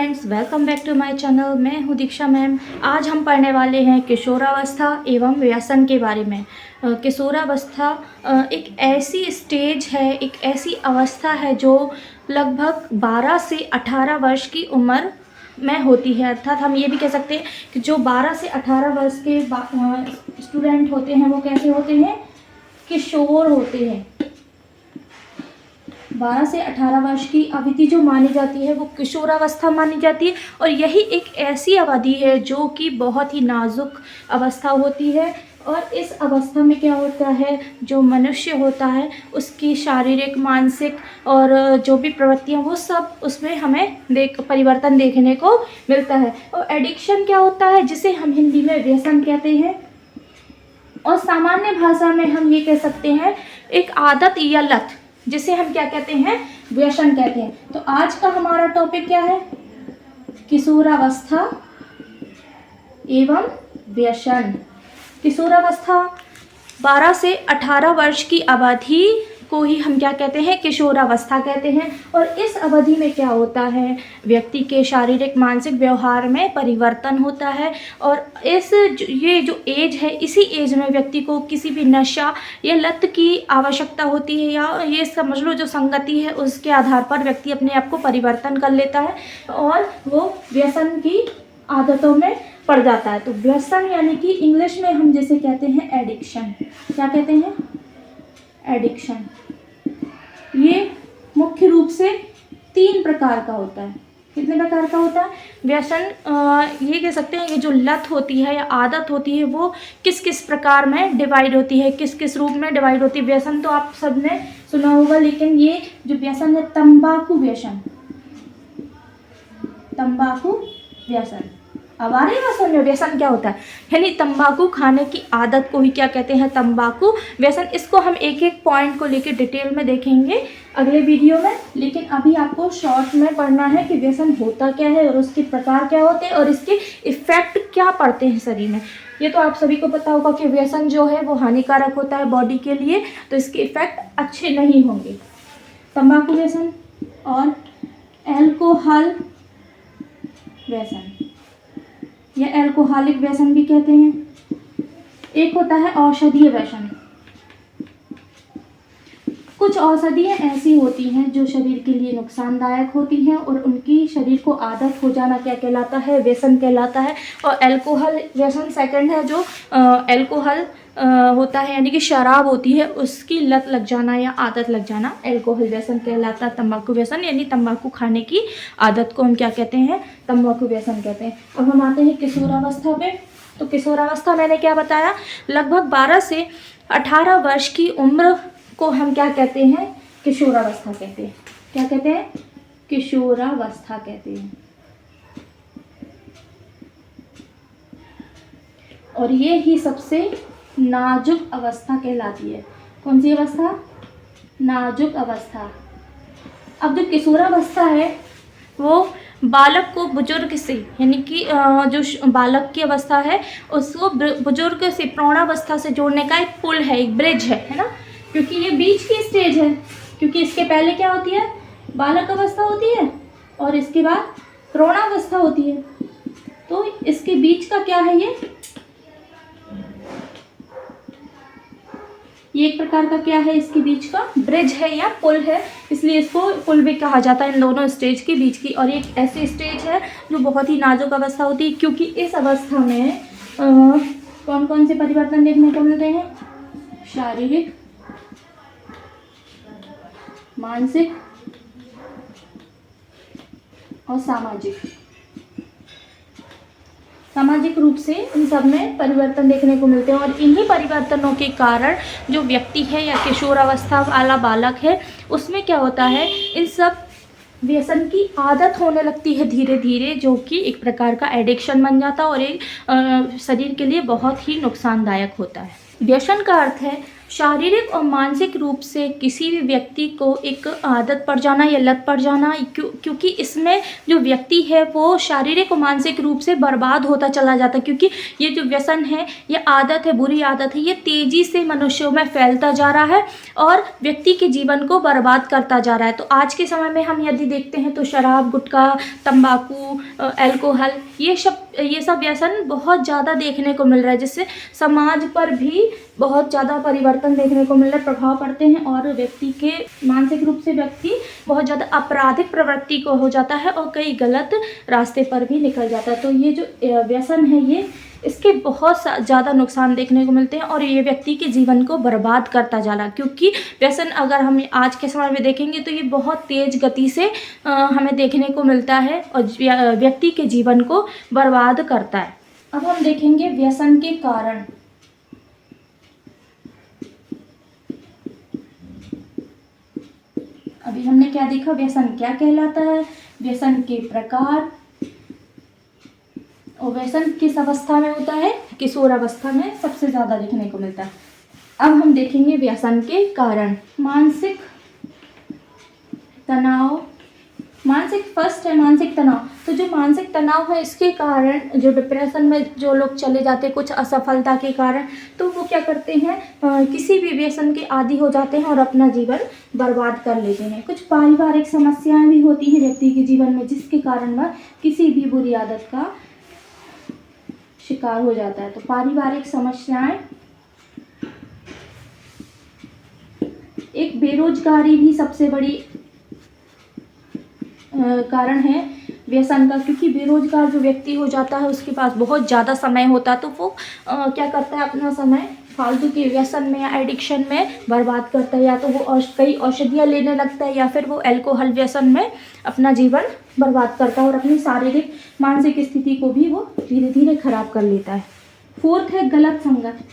Friends, welcome back to my channel. मैं हूं दीक्षा ma'am. आज हम पढ़ने वाले हैं किशोरावस्था एवं व्यसन के बारे में। किशोरावस्था एक ऐसी स्टेज है, एक ऐसी अवस्था है जो लगभग 12 से 18 वर्ष की उम्र में होती है। अर्थात हम ये भी कह सकते हैं कि जो 12 से 18 वर्ष के स्टूडेंट होते हैं वो कैसे होते हैं? किशोर होते हैं। 12 से 18 वर्ष की अवधि जो मानी जाती है वो किशोरावस्था मानी जाती है। और यही एक ऐसी अवधि है जो कि बहुत ही नाजुक अवस्था होती है। और इस अवस्था में क्या होता है, जो मनुष्य होता है उसकी शारीरिक, मानसिक और जो भी प्रवृत्तियाँ वो सब उसमें हमें परिवर्तन देखने को मिलता है। और एडिक्शन क्या होता है, जिसे हम हिंदी में व्यसन कहते हैं और सामान्य भाषा में हम ये कह सकते हैं एक आदत या लत, जिसे हम क्या कहते हैं? व्यसन कहते हैं। तो आज का हमारा टॉपिक क्या है? किशोरावस्था एवं व्यसन। किशोरावस्था 12 से 18 वर्ष की अवधि को ही हम क्या कहते हैं? किशोरावस्था कहते हैं। और इस अवधि में क्या होता है, व्यक्ति के शारीरिक, मानसिक व्यवहार में परिवर्तन होता है। और ये जो एज है, इसी एज में व्यक्ति को किसी भी नशा या लत की आवश्यकता होती है, या ये समझ लो जो संगति है उसके आधार पर व्यक्ति अपने आप को परिवर्तन कर लेता है और वो व्यसन की आदतों में पड़ जाता है। तो व्यसन यानी कि इंग्लिश में हम जैसे कहते हैं एडिक्शन। क्या कहते हैं? एडिक्शन। ये मुख्य रूप से 3 प्रकार का होता है। कितने प्रकार का होता है? व्यसन ये कह सकते हैं कि जो लत होती है या आदत होती है वो किस किस प्रकार में डिवाइड होती है, किस किस रूप में डिवाइड होती है। व्यसन तो आप सबने सुना होगा, लेकिन ये जो व्यसन है, तंबाकू व्यसन। तंबाकू व्यसन। अब आ रही है समझ में व्यसन क्या होता है? यानी तंबाकू खाने की आदत को ही क्या कहते हैं? तंबाकू व्यसन। इसको हम एक एक पॉइंट को लेकर डिटेल में देखेंगे अगले वीडियो में, लेकिन अभी आपको शॉर्ट में पढ़ना है कि व्यसन होता क्या है और उसके प्रकार क्या होते हैं और इसके इफ़ेक्ट क्या पड़ते हैं शरीर में। ये तो आप सभी को पता होगा कि व्यसन जो है वो हानिकारक होता है बॉडी के लिए, तो इसके इफ़ेक्ट अच्छे नहीं होंगे। तंबाकू व्यसन और एल्कोहल व्यसन, या एल्कोहलिक व्यसन भी कहते हैं। एक होता है औषधीय व्यसन। कुछ औषधियाँ ऐसी होती हैं जो शरीर के लिए नुकसानदायक होती हैं और उनकी शरीर को आदत हो जाना क्या कहलाता है? व्यसन कहलाता है। और एल्कोहल व्यसन सेकंड है, जो एल्कोहल होता है यानी कि शराब होती है, उसकी लत लग जाना या आदत लग जाना एल्कोहल व्यसन कहलाता है। तंबाकू व्यसन यानी तंबाकू खाने की आदत को हम क्या कहते हैं? तंबाकू व्यसन कहते हैं। अब हम आते हैं किशोरावस्था पे। तो किशोरावस्था मैंने क्या बताया, लगभग 12 से 18 वर्ष की उम्र को हम क्या कहते हैं? किशोरावस्था कहते हैं। क्या कहते हैं? किशोरावस्था कहते हैं। और ये ही सबसे नाजुक अवस्था कहलाती है। कौन सी अवस्था? नाजुक अवस्था। अब जो किशोरावस्था है वो बालक को बुजुर्ग से, यानी कि जो बालक की अवस्था है उसको बुजुर्ग से, प्रौढ़ावस्था से जोड़ने का एक पुल है, एक ब्रिज है ना, क्योंकि ये बीच की स्टेज है। क्योंकि इसके पहले क्या होती है? बालक अवस्था होती है और इसके बाद प्रौढ़ावस्था होती है। तो इसके बीच का क्या है? ये एक प्रकार का क्या है? इसके बीच का ब्रिज है या पुल है, इसलिए इसको पुल भी कहा जाता है इन दोनों स्टेज के बीच की। और एक ऐसी स्टेज है जो बहुत ही नाजुक अवस्था होती है, क्योंकि इस अवस्था में कौन कौन से परिवर्तन देखने को मिलते हैं? शारीरिक, मानसिक और सामाजिक रूप से इन सब में परिवर्तन देखने को मिलते हैं। और इन्हीं परिवर्तनों के कारण जो व्यक्ति है या किशोरावस्था वाला बालक है उसमें क्या होता है, इन सब व्यसन की आदत होने लगती है धीरे धीरे, जो कि एक प्रकार का एडिक्शन बन जाता है और एक शरीर के लिए बहुत ही नुकसानदायक होता है। व्यसन का अर्थ है शारीरिक और मानसिक रूप से किसी भी व्यक्ति को एक आदत पड़ जाना या लत पड़ जाना, क्योंकि इसमें जो व्यक्ति है वो शारीरिक और मानसिक रूप से बर्बाद होता चला जाता है, क्योंकि ये जो व्यसन है, ये आदत है, बुरी आदत है, ये तेज़ी से मनुष्यों में फैलता जा रहा है और व्यक्ति के जीवन को बर्बाद करता जा रहा है। तो आज के समय में हम यदि देखते हैं तो शराब, गुटखा, तंबाकू, अल्कोहल, ये सब व्यसन बहुत ज़्यादा देखने को मिल रहा है, जिससे समाज पर भी बहुत ज़्यादा परिवर्तन देखने को मिल रहा है, प्रभाव पड़ते हैं और व्यक्ति के मानसिक रूप से व्यक्ति बहुत ज़्यादा आपराधिक प्रवृत्ति को हो जाता है और कई गलत रास्ते पर भी निकल जाता है। तो ये जो व्यसन है, ये इसके बहुत ज़्यादा नुकसान देखने को मिलते हैं और ये व्यक्ति के जीवन को बर्बाद करता जा रहा है, क्योंकि व्यसन अगर हम आज के समय में देखेंगे तो ये बहुत तेज़ गति से हमें देखने को मिलता है और व्यक्ति के जीवन को बर्बाद करता है। अब हम देखेंगे व्यसन के कारण। अभी हमने क्या देखा, व्यसन क्या कहलाता है, व्यसन के प्रकार, और व्यसन किस अवस्था में होता है, किशोर अवस्था में सबसे ज़्यादा देखने को मिलता है। अब हम देखेंगे व्यसन के कारण। मानसिक तनाव, फर्स्ट है मानसिक तनाव। तो जो मानसिक तनाव है, इसके कारण जो डिप्रेशन में जो लोग चले जाते हैं कुछ असफलता के कारण, तो वो क्या करते हैं, किसी भी व्यसन के आदी हो जाते हैं और अपना जीवन बर्बाद कर लेते हैं। कुछ पारिवारिक समस्याएं भी होती हैं व्यक्ति के जीवन में, जिसके कारण वह किसी भी बुरी आदत का शिकार हो जाता है। तो पारिवारिक समस्याएं, एक बेरोजगारी भी सबसे बड़ी कारण है व्यसन का, क्योंकि बेरोजगार जो व्यक्ति हो जाता है उसके पास बहुत ज़्यादा समय होता है, तो वो क्या करता है, अपना समय फालतू के व्यसन में या एडिक्शन में बर्बाद करता है, या तो वो कई औषधियाँ लेने लगता है या फिर वो अल्कोहल व्यसन में अपना जीवन बर्बाद करता है और अपनी शारीरिक मानसिक स्थिति को भी वो धीरे धीरे खराब कर लेता है। फोर्थ है गलत संगत।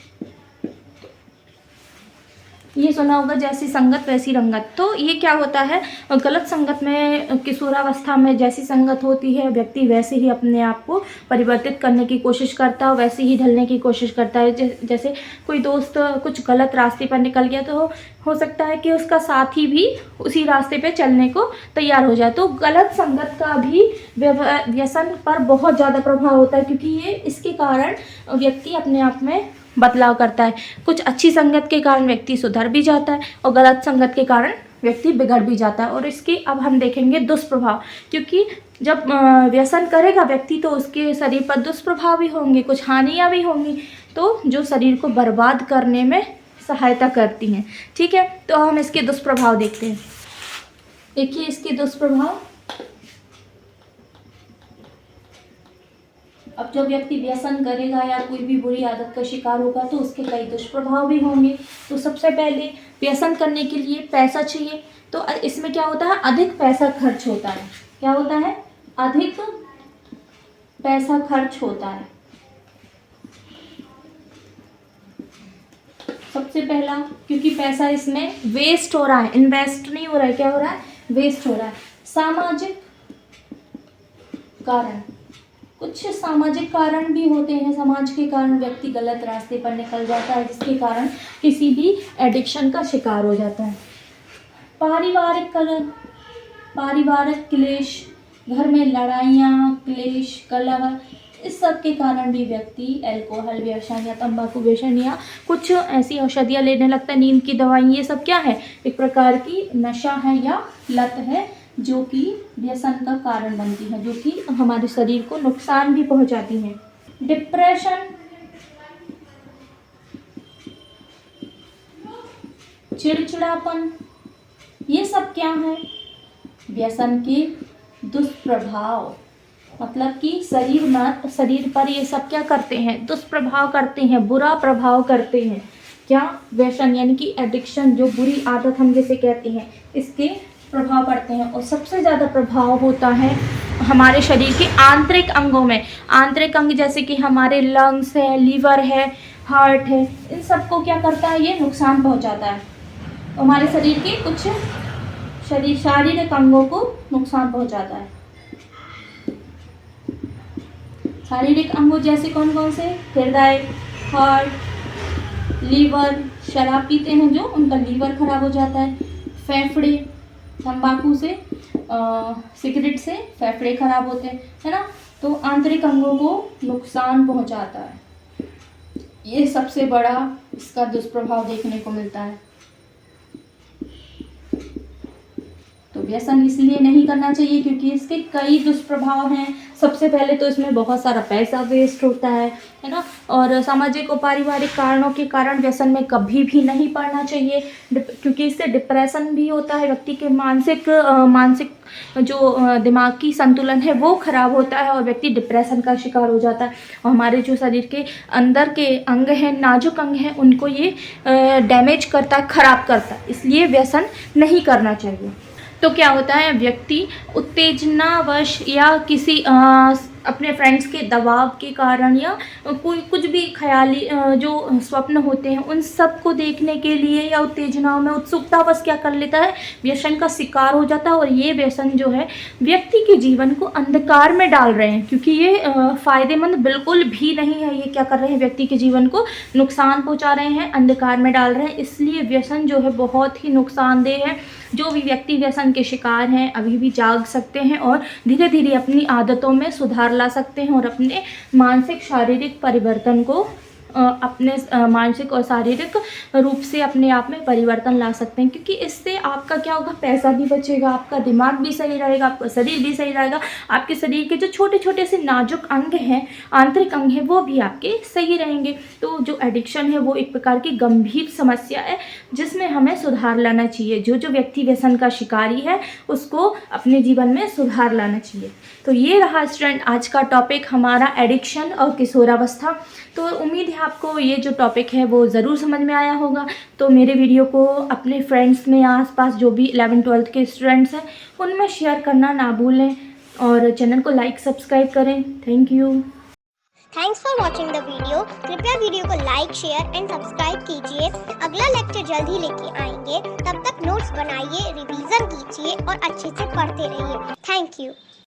ये सुना होगा, जैसी संगत वैसी रंगत। तो ये क्या होता है, गलत संगत में, किशोरावस्था में जैसी संगत होती है, व्यक्ति वैसे ही अपने आप को परिवर्तित करने की कोशिश करता है, वैसे ही ढलने की कोशिश करता है। जैसे कोई दोस्त कुछ गलत रास्ते पर निकल गया तो हो सकता है कि उसका साथी भी उसी रास्ते पे चलने को तैयार हो जाए। तो गलत संगत का भी व्यसन पर बहुत ज़्यादा प्रभाव होता है, क्योंकि ये इसके कारण व्यक्ति अपने आप में बदलाव करता है। कुछ अच्छी संगत के कारण व्यक्ति सुधर भी जाता है और गलत संगत के कारण व्यक्ति बिगड़ भी जाता है। और इसके अब हम देखेंगे दुष्प्रभाव, क्योंकि जब व्यसन करेगा व्यक्ति तो उसके शरीर पर दुष्प्रभाव भी होंगे, कुछ हानियाँ भी होंगी, तो जो शरीर को बर्बाद करने में सहायता करती हैं। ठीक है, तो हम इसके दुष्प्रभाव देखते हैं। देखिए इसके दुष्प्रभाव। अब जब व्यक्ति व्यसन करेगा या कोई भी बुरी आदत का शिकार होगा तो उसके कई दुष्प्रभाव भी होंगे। तो सबसे पहले व्यसन करने के लिए पैसा चाहिए, तो इसमें क्या होता है, अधिक पैसा खर्च होता है। क्या होता है, अधिक पैसा खर्च होता है। सबसे पहला, क्योंकि पैसा इसमें वेस्ट हो रहा है, इन्वेस्ट नहीं हो रहा है, क्या हो रहा है, वेस्ट हो रहा है। सामाजिक कारण, कुछ सामाजिक कारण भी होते हैं। समाज के कारण व्यक्ति गलत रास्ते पर निकल जाता है, जिसके कारण किसी भी एडिक्शन का शिकार हो जाता है। पारिवारिक कारण, पारिवारिक क्लेश, घर में लड़ाइयाँ, क्लेश, कलह, इस सब के कारण भी व्यक्ति अल्कोहल व्यसन या तंबाकू व्यसन या कुछ ऐसी औषधियाँ लेने लगता है, नींद की दवाई, ये सब क्या है, एक प्रकार की नशा है या लत है, जो कि व्यसन का कारण बनती है, जो कि हमारे शरीर को नुकसान भी पहुंचाती है। डिप्रेशन, चिड़चिड़ापन, ये सब क्या है, व्यसन के दुष्प्रभाव। मतलब कि शरीर पर ये सब क्या करते हैं, दुष्प्रभाव करते हैं, बुरा प्रभाव करते हैं। क्या, व्यसन यानी कि एडिक्शन, जो बुरी आदत हम जैसे कहते हैं, इसके प्रभाव पड़ते हैं। और सबसे ज़्यादा प्रभाव होता है हमारे शरीर के आंतरिक अंगों में। आंतरिक अंग जैसे कि हमारे लंग्स है, लीवर है, हार्ट है, इन सबको क्या करता है, ये नुकसान पहुंचाता है। हमारे शरीर के कुछ शारीरिक अंगों को नुकसान पहुंचाता है। शारीरिक अंगों जैसे कौन कौन से, हृदय, हार्ट, लीवर, शराब पीते हैं जो, उनका लीवर खराब हो जाता है। फेफड़े, तंबाकू से सिगरेट से फेफड़े खराब होते हैं, है ना। तो आंतरिक अंगों को नुकसान पहुंचाता है। ये सबसे बड़ा इसका दुष्प्रभाव देखने को मिलता है। तो व्यसन इसलिए नहीं करना चाहिए क्योंकि इसके कई दुष्प्रभाव हैं। सबसे पहले तो इसमें बहुत सारा पैसा वेस्ट होता है ना। और सामाजिक और पारिवारिक कारणों के कारण व्यसन में कभी भी नहीं पड़ना चाहिए, क्योंकि इससे डिप्रेशन भी होता है, व्यक्ति के मानसिक जो दिमागी संतुलन है वो खराब होता है और व्यक्ति डिप्रेशन का शिकार हो जाता है। और हमारे जो शरीर के अंदर के अंग हैं, नाजुक अंग हैं, उनको ये डैमेज करता है, खराब करता है। इसलिए व्यसन नहीं करना चाहिए। तो क्या होता है, व्यक्ति उत्तेजनावश या किसी अपने फ्रेंड्स के दबाव के कारण या कोई कुछ भी ख्याली जो स्वप्न होते हैं उन सब को देखने के लिए या उत्तेजनाओं में उत्सुकतावश क्या कर लेता है, व्यसन का शिकार हो जाता है। और ये व्यसन जो है व्यक्ति के जीवन को अंधकार में डाल रहे हैं, क्योंकि ये फ़ायदेमंद बिल्कुल भी नहीं है। ये क्या कर रहे हैं, व्यक्ति के जीवन को नुकसान पहुंचा रहे हैं, अंधकार में डाल रहे हैं। इसलिए व्यसन जो है बहुत ही नुकसानदेह है। जो भी व्यक्ति व्यसन के शिकार हैं अभी भी जाग सकते हैं और धीरे धीरे अपनी आदतों में सुधार ला सकते हैं और अपने मानसिक शारीरिक परिवर्तन को अपने मानसिक और शारीरिक रूप से अपने आप में परिवर्तन ला सकते हैं। क्योंकि इससे आपका क्या होगा, पैसा भी बचेगा, आपका दिमाग भी सही रहेगा, आपका शरीर भी सही रहेगा, आपके शरीर के जो छोटे छोटे से नाजुक अंग हैं, आंतरिक अंग हैं, वो भी आपके सही रहेंगे। तो जो एडिक्शन है वो एक प्रकार की गंभीर समस्या है जिसमें हमें सुधार लाना चाहिए। जो व्यक्ति व्यसन का शिकारी है उसको अपने जीवन में सुधार लाना चाहिए। तो ये रहा स्टूडेंट आज का टॉपिक हमारा, एडिक्शन और किशोरावस्था। तो उम्मीद है आपको ये जो टॉपिक है वो ज़रूर समझ में आया होगा। तो मेरे वीडियो को अपने फ्रेंड्स में आसपास जो भी 11th-12th के स्टूडेंट्स हैं उनमें शेयर करना ना भूलें और चैनल को लाइक सब्सक्राइब करें। Thank you. Thanks for watching the video. कृपया वीडियो को लाइक, शेयर एंड सब्सक्राइब कीजिए। अगला लेक्चर जल्द ही लेके आएंगे। तब तक नोट्स बनाइए, रिवीजन कीजिए और अच्छे से पढ़ते रहिए। Thank you.